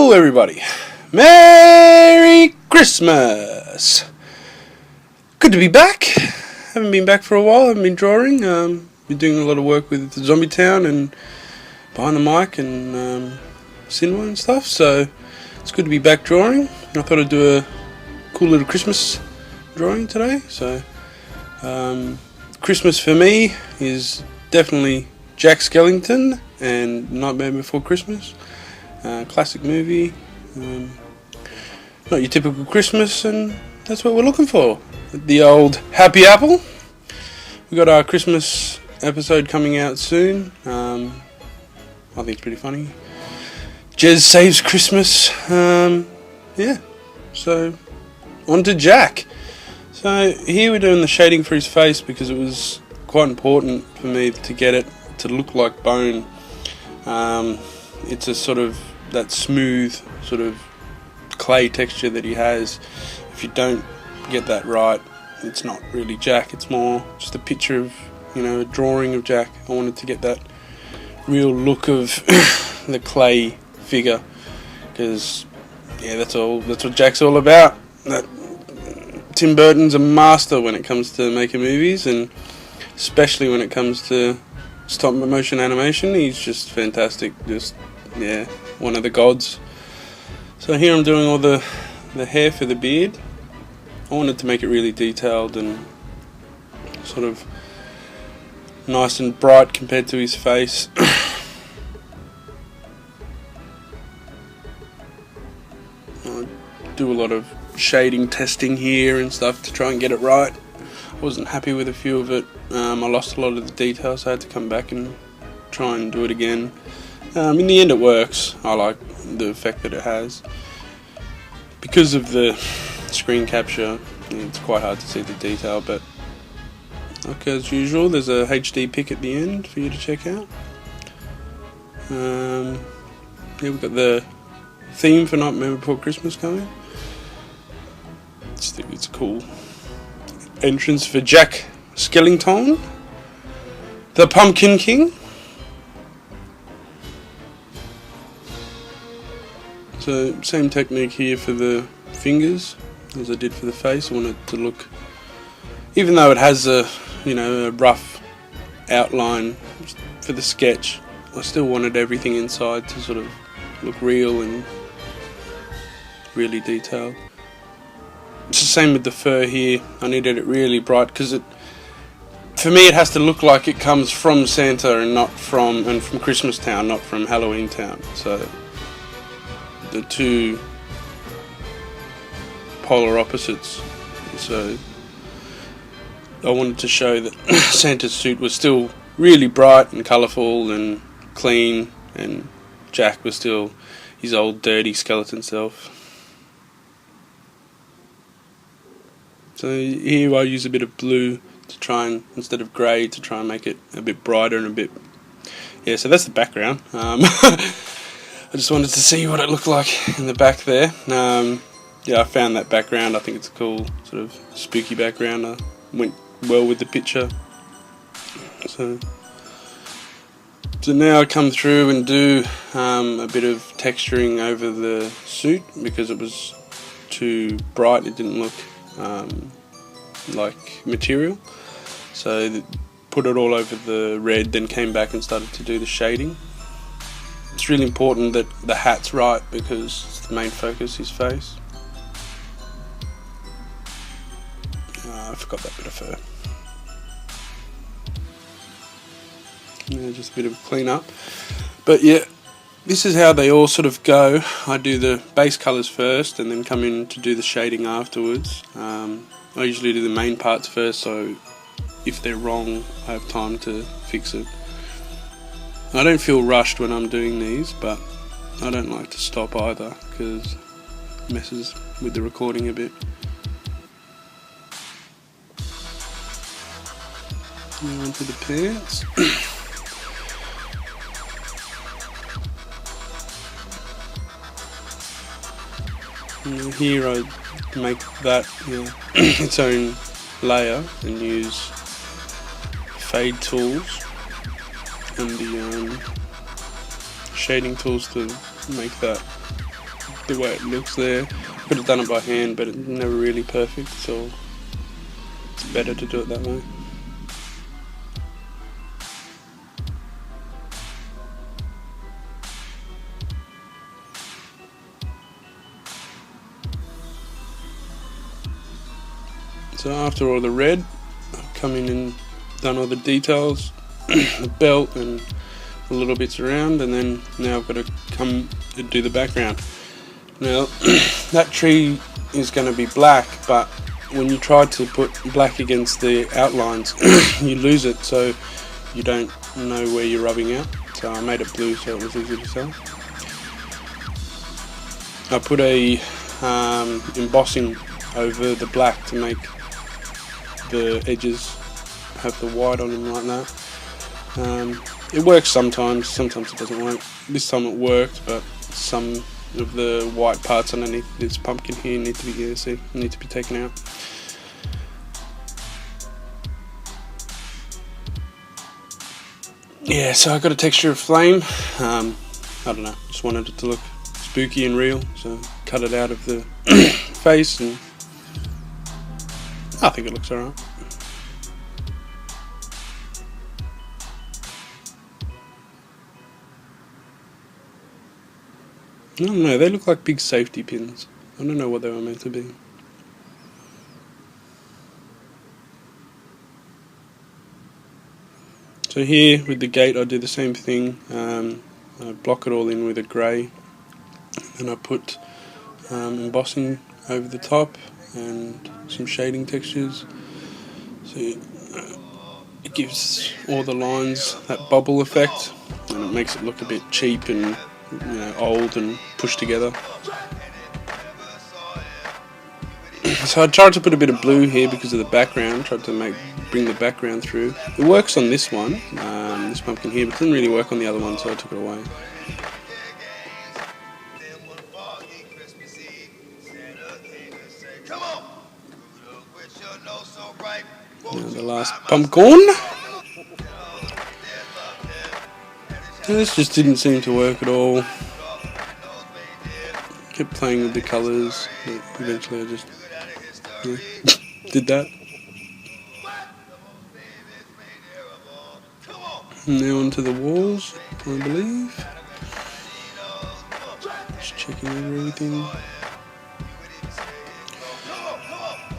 Hello everybody, Merry Christmas! Good to be back. Haven't been back for a while, haven't been drawing. Been doing a lot of work with Zombie Town and behind the mic and cinema and stuff, so it's good to be back drawing. I thought I'd do a cool little Christmas drawing today. So Christmas for me is definitely Jack Skellington and Nightmare Before Christmas. Classic movie, not your typical Christmas, and that's what we're looking for. The old Happy Apple. We got our Christmas episode coming out soon. I think it's pretty funny. Jez saves Christmas. Yeah. So on to Jack. So here we're doing the shading for his face because it was quite important for me to get it to look like bone. It's a sort of that smooth sort of clay texture that he has. If you don't get that right, it's not really Jack, it's more just a picture of, a drawing of Jack. I wanted to get that real look of the clay figure, because that's what Jack's all about. Tim Burton's a master when it comes to making movies, and especially when it comes to stop motion animation. He's just fantastic, one of the gods. So here I'm doing all the hair for the beard. I wanted to make it really detailed and sort of nice and bright compared to his face. I do a lot of shading testing here and stuff to try and get it right. I wasn't happy with a few of it. I lost a lot of the details, so I had to come back and try and do it again. In the end it works. I like the effect that it has. Because of the screen capture, it's quite hard to see the detail, but like as usual, there's a HD pic at the end for you to check out. We've got the theme for Nightmare Before Christmas coming. I just think it's a cool entrance for Jack Skellington, the Pumpkin King. So same technique here for the fingers as I did for the face. I want it to look, even though it has a rough outline for the sketch, I still wanted everything inside to sort of look real and really detailed. It's the same with the fur here. I needed it really bright because for me it has to look like it comes from Santa and from Christmas Town, not from Halloween Town. So the two polar opposites. So I wanted to show that Santa's suit was still really bright and colourful and clean, and Jack was still his old dirty skeleton self. So here I use a bit of blue to try and, instead of grey, to try and make it a bit brighter and a bit... so that's the background. I just wanted to see what it looked like in the back there. I found that background. I think it's a cool sort of spooky background. Went well with the picture. So now I come through and do a bit of texturing over the suit because it was too bright. It didn't look like material. So put it all over the red, then came back and started to do the shading. It's really important that the hat's right because it's the main focus, his face. I forgot that bit of fur. Just a bit of clean up. But this is how they all sort of go. I do the base colours first and then come in to do the shading afterwards. I usually do the main parts first, so if they're wrong I have time to fix it. I don't feel rushed when I'm doing these, but I don't like to stop either because it messes with the recording a bit. Now onto the pants. Here I make that its own layer and use fade tools and the shading tools to make that the way it looks there. Could have done it by hand, but it's never really perfect, so it's better to do it that way. So after all the red, I've come in and done all the details, the belt and the little bits around, and then now I've got to come and do the background. Now that tree is going to be black, but when you try to put black against the outlines you lose it, so you don't know where you're rubbing out. So I made it blue so it was easy to tell. I put a embossing over the black to make the edges have the white on them like that. It works sometimes it doesn't work. This time it worked, but some of the white parts underneath this pumpkin here need to be taken out. Yeah, so I got a texture of flame. I don't know, just wanted it to look spooky and real, so cut it out of the face, and I think it looks alright. I don't know, they look like big safety pins. I don't know what they were meant to be. So here with the gate I do the same thing. I block it all in with a grey, and I put embossing over the top and some shading textures. So it gives all the lines that bubble effect, and it makes it look a bit cheap and old and pushed together. So I tried to put a bit of blue here because of the background, tried to bring the background through. It works on this one, this pumpkin here, but it didn't really work on the other one, so I took it away. Now the last pumpkin. So this just didn't seem to work at all. Kept playing with the colours, but eventually I just did that. Now onto the walls, I believe. Just checking over everything.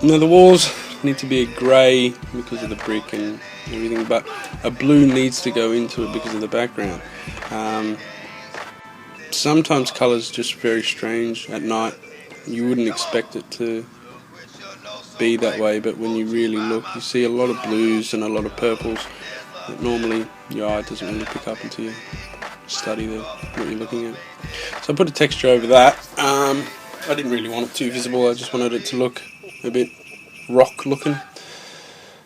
Now the walls need to be a grey because of the brick and everything, but a blue needs to go into it because of the background. Sometimes colours just very strange at night. You wouldn't expect it to be that way, but when you really look, you see a lot of blues and a lot of purples that normally your eye doesn't really pick up until you study what you're looking at. So I put a texture over that. I didn't really want it too visible, I just wanted it to look a bit rock looking.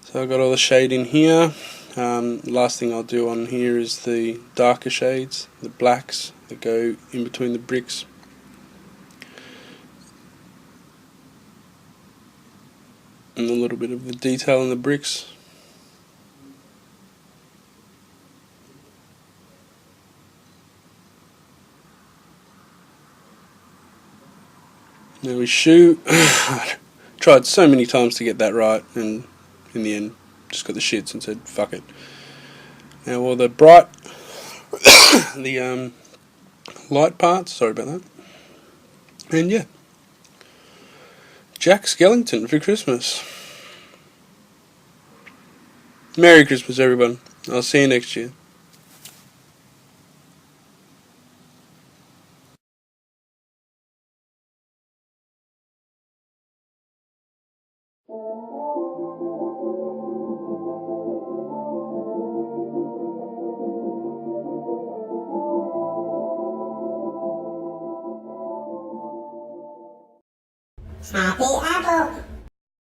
So I got all the shade in here. The last thing I'll do on here is the darker shades, the blacks that go in between the bricks. And a little bit of the detail in the bricks. Now we shoot. Tried so many times to get that right, and in the end just got the shits and said fuck it. Now all the bright the light parts, sorry about that. And yeah, Jack Skellington for Christmas. Merry Christmas everyone. I'll see you next year.